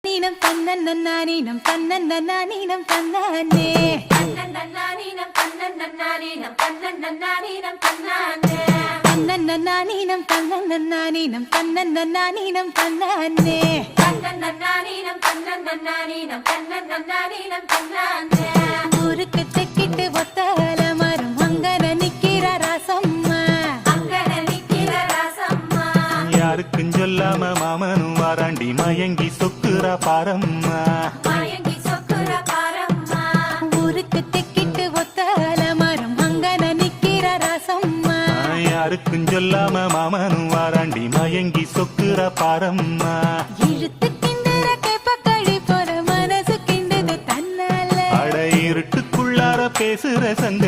நீனம் தன்னன்னீனம் தன்னன்னீனம் தன்னானே தன்னன்னீனம் தன்னன்னீனம் தன்னன்னீனம் தன்னானே தன்னன்னீனம் தன்னன்னீனம் தன்னன்னீனம் தன்னானே தன்னன்னீனம் தன்னன்னீனம் தன்னன்னீனம் தன்னானே ஊருக்கு தெக்கிட்டு ஒத்தல மரம் அங்கன நிக்கிற ராசம்மா அங்கன நிக்கிற ராசம்மா யாருக்கும் சொல்லாம மாமனும் வாராண்டி மயங்கி சொக்குறா பாரம்மா மயங்கி சொக்குற பாரம்மா ஊருக்கு தெக்கிட்டு ஒத்தல மரம் அங்கன நிக்கிற ராசம்மா யாருக்கும் சொல்லாம மாமனும் வாராண்டி மயங்கி சொக்குறா பாரம்மா இழுத்து கிண்டுற கேப்பக்கழி போற மனசு கிண்டுது தன்னால அட இருட்டுக்குள்ளார பேசுற சங்க